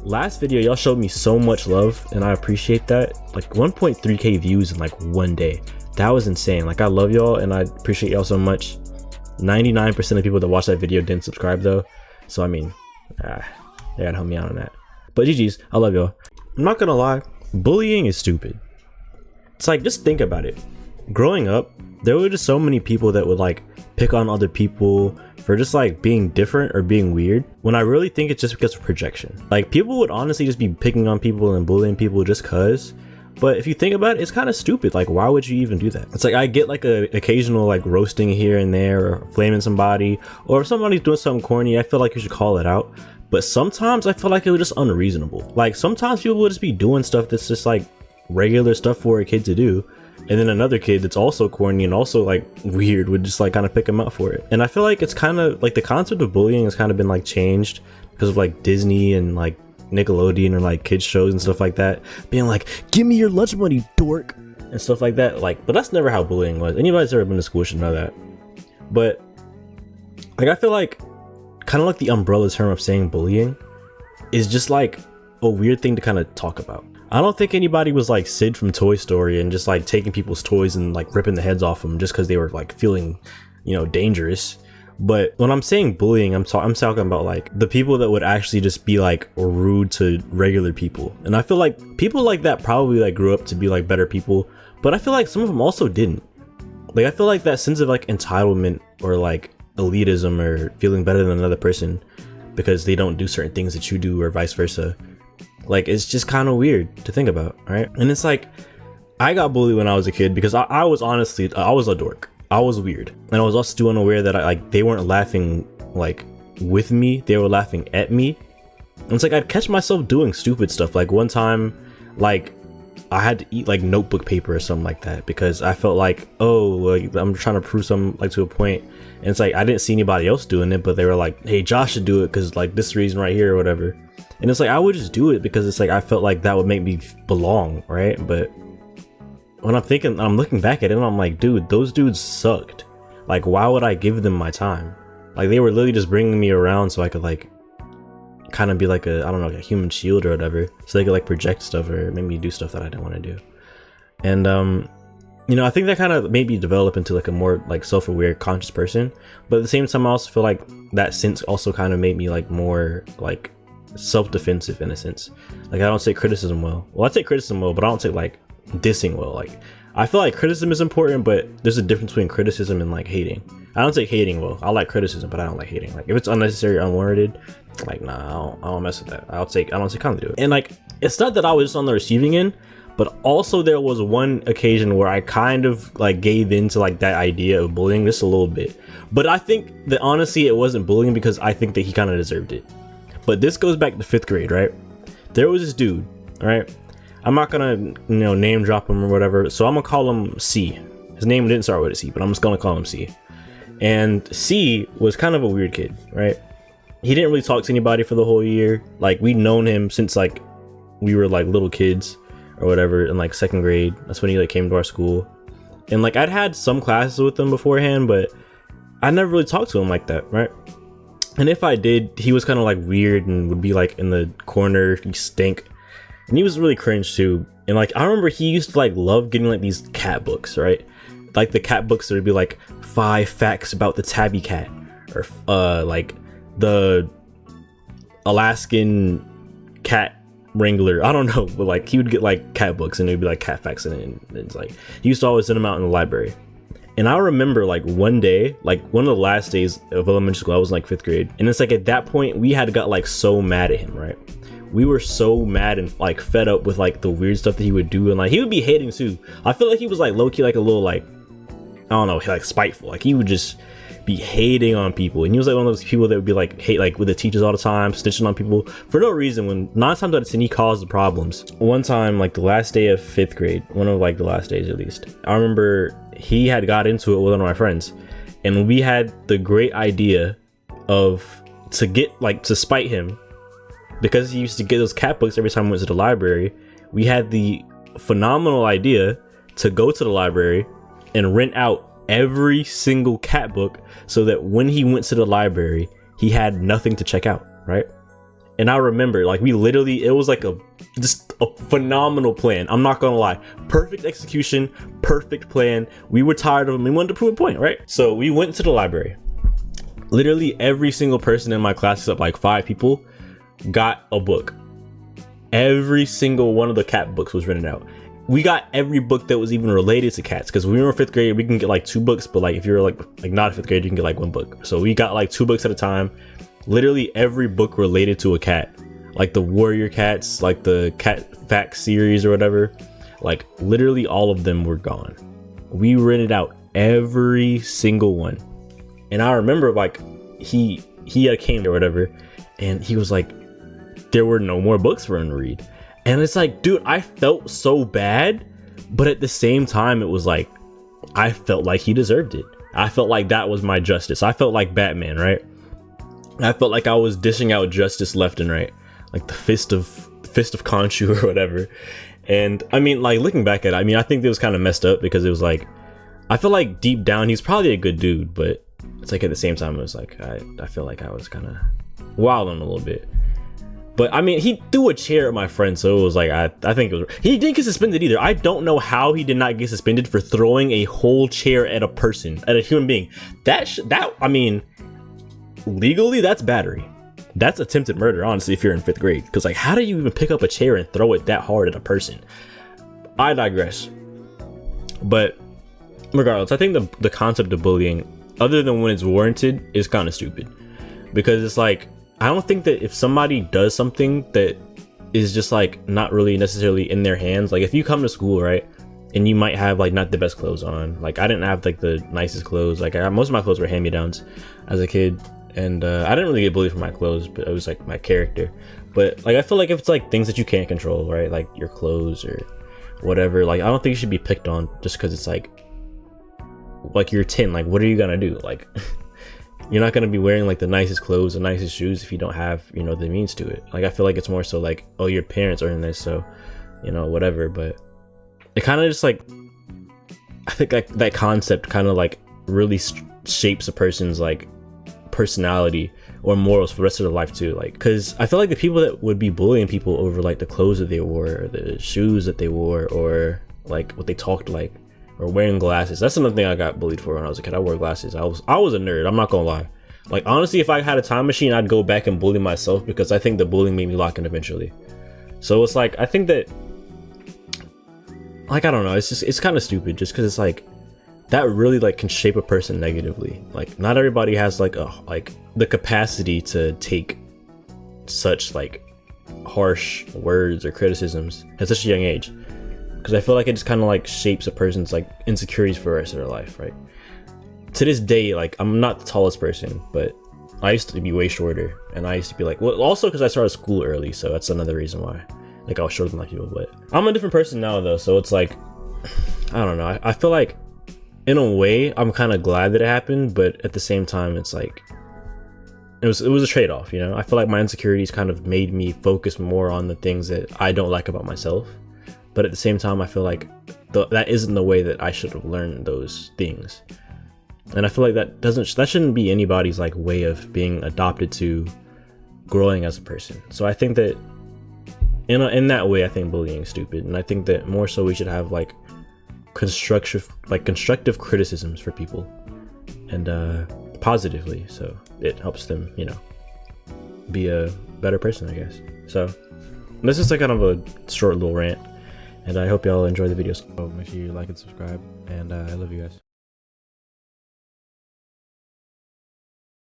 last video y'all showed me so much love and I appreciate that. Like 1.3k views in like one day. That was insane. Like I love y'all and I appreciate y'all so much. 99% of people that watched that video didn't subscribe though, so I mean they gotta help me out on that. But GG's, I love y'all. I'm not gonna lie, bullying is stupid. It's like, just think about it. Growing up, there were just so many people that would like pick on other people for just like being different or being weird, when I really think it's just because of projection. Like people would honestly just be picking on people and bullying people just cause. But if you think about it, it's kind of stupid. Like, why would you even do that? It's like, I get like a occasional like roasting here and there, or flaming somebody, or if somebody's doing something corny, I feel like you should call it out. But sometimes I feel like it was just unreasonable. Like sometimes people would just be doing stuff that's just like regular stuff for a kid to do, and then another kid that's also corny and also like weird would just like kind of pick them up for it. And I feel like it's kind of like the concept of bullying has kind of been like changed because of like Disney and like Nickelodeon or like kids shows and stuff like that being like, give me your lunch money, dork, and stuff like that. Like, but that's never how bullying was. Anybody that's ever been to school should know that. But like I feel like kind of like the umbrella term of saying bullying is just like a weird thing to kind of talk about. I don't think anybody was like Sid from Toy Story and just like taking people's toys and like ripping the heads off them just because they were like feeling, you know, dangerous. But when I'm saying bullying, I'm talking about like the people that would actually just be like rude to regular people. And I feel like people like that probably like grew up to be like better people, but I feel like some of them also didn't. Like I feel like that sense of like entitlement or like elitism or feeling better than another person because they don't do certain things that you do or vice versa. Like it's just kind of weird to think about, right? And it's like, I got bullied when I was a kid because I was honestly, I was a dork. I was weird, and I was also too unaware that they weren't laughing like with me, they were laughing at me. And it's like I'd catch myself doing stupid stuff. Like one time, like I had to eat like notebook paper or something like that because I felt like, oh, like I'm trying to prove something like to a point. And it's like I didn't see anybody else doing it, but they were like, hey, Josh should do it because like this reason right here or whatever. And it's like I would just do it because it's like I felt like that would make me belong, right? But when I'm looking back at it and I'm like, dude, those dudes sucked. Like, why would I give them my time? Like, they were literally just bringing me around so I could like kind of be like a, I don't know, like a human shield or whatever, so they could like project stuff or make me do stuff that I didn't want to do. And you know, I think that kind of made me develop into like a more like self-aware, conscious person. But at the same time, I also feel like that sense also kind of made me like more like self-defensive in a sense. Like I don't take criticism well. I take criticism well, but I don't take like dissing well. Like I feel like criticism is important, but there's a difference between criticism and like hating. I don't take hating well. I like criticism, but I don't like hating. Like if it's unnecessary, unwarranted, like nah, I don't mess with that. I don't take kind to do it. And like it's not that I was just on the receiving end, but also there was one occasion where I kind of like gave into like that idea of bullying just a little bit. But I think that honestly it wasn't bullying because I think that he kind of deserved it. But this goes back to 5th grade, right? There was this dude, right? I'm not gonna, you know, name drop him or whatever, so I'm gonna call him C. His name didn't start with a C, but I'm just gonna call him C. And C was kind of a weird kid, right? He didn't really talk to anybody for the whole year. Like we'd known him since like we were like little kids or whatever in like 2nd grade. That's when he like came to our school. And like I'd had some classes with him beforehand, but I never really talked to him like that, right? And if I did, he was kind of like weird and would be like in the corner. He stink. And he was really cringe too. And like I remember he used to like love getting like these cat books, right? Like the cat books that would be like 5 facts about the tabby cat, or like the Alaskan cat wrangler. I don't know, but like he would get like cat books and it would be like cat facts in it. And it's like he used to always send them out in the library. And I remember like one day, like one of the last days of elementary school, I was in like 5th grade. And it's like at that point we had got like so mad at him, right? We were so mad and like fed up with like the weird stuff that he would do, and like he would be hating too. I feel like he was like low-key like a little like, I don't know, like spiteful. Like he would just be hating on people, and he was like one of those people that would be like hate like with the teachers all the time, snitching on people for no reason, when 9 times out of 10 he caused the problems. One time, like the last day of 5th grade, one of like the last days at least, I remember he had got into it with one of my friends, and we had the great idea of to spite him, because he used to get those cat books every time we went to the library. We had the phenomenal idea to go to the library and rent out every single cat book so that when he went to the library, he had nothing to check out, right? And I remember, like, we literally, it was like just a phenomenal plan. I'm not gonna lie. Perfect execution, perfect plan. We were tired of them. We wanted to prove a point, right? So we went to the library. Literally every single person in my class, except like 5 people, got a book. Every single one of the cat books was written out. We got every book that was even related to cats, because when we were in 5th grade, we can get like 2 books, but like if you're like not a 5th grade, you can get like 1 book. So we got like 2 books at a time. Literally every book related to a cat, like the Warrior Cats, like the Cat Facts series or whatever, like literally all of them were gone. We rented out every single one. And I remember like he had came or whatever, and he was like, there were no more books for him to read. And it's like, dude, I felt so bad, but at the same time, it was like, I felt like he deserved it. I felt like that was my justice. I felt like Batman, right? I felt like I was dishing out justice left and right, like the fist of Khonshu or whatever. And I mean, like looking back at it, I mean, I think it was kind of messed up, because it was like, I feel like deep down he's probably a good dude, but it's like at the same time it was like I feel like I was kind of wilding a little bit. But I mean, he threw a chair at my friend, so it was like I think it was, he didn't get suspended either. I don't know how he did not get suspended for throwing a whole chair at a person, at a human being. That I mean, legally that's battery. That's attempted murder, honestly, if you're in 5th grade. Because like, how do you even pick up a chair and throw it that hard at a person? I digress. But regardless, I think the concept of bullying, other than when it's warranted, is kind of stupid. Because it's like, I don't think that if somebody does something that is just like not really necessarily in their hands, like if you come to school, right, and you might have like not the best clothes on, like I didn't have like the nicest clothes, like most of my clothes were hand-me-downs as a kid, and I didn't really get bullied for my clothes, but it was like my character. But like I feel like if it's like things that you can't control, right, like your clothes or whatever, like I don't think you should be picked on just because it's like you're 10, like what are you gonna do? Like you're not going to be wearing like the nicest clothes, the nicest shoes if you don't have, you know, the means to it. Like I feel like it's more so like, oh, your parents are in this, so, you know, whatever. But it kind of just like, I think like that concept kind of like really shapes a person's like personality or morals for the rest of their life too. Like, because I feel like the people that would be bullying people over like the clothes that they wore or the shoes that they wore or like what they talked like, or wearing glasses. That's another thing I got bullied for when I was a kid. I wore glasses. I was a nerd. I'm not gonna lie. Like honestly, if I had a time machine, I'd go back and bully myself, because I think the bullying made me lock in eventually. So it's like, I think that, like, I don't know. It's kind of stupid, just because it's like that really like can shape a person negatively. Like not everybody has like the capacity to take such like harsh words or criticisms at such a young age. Because I feel like it just kind of like shapes a person's like insecurities for the rest of their life, right? To this day, like I'm not the tallest person, but I used to be way shorter, and I used to be like, well, also because I started school early, so that's another reason why. Like I was shorter than like people, but I'm a different person now though, so it's like, I don't know. I feel like in a way I'm kind of glad that it happened, but at the same time it's like it was a trade-off, you know? I feel like my insecurities kind of made me focus more on the things that I don't like about myself. But at the same time, I feel like that isn't the way that I should have learned those things. And I feel like that shouldn't be anybody's like way of being adopted to growing as a person. So I think that in that way, I think bullying is stupid. And I think that more so we should have like constructive criticisms for people, and positively, so it helps them, you know, be a better person, I guess. So this is like kind of a short little rant. And I hope y'all enjoy the videos. So make sure you like and subscribe, and I love you guys.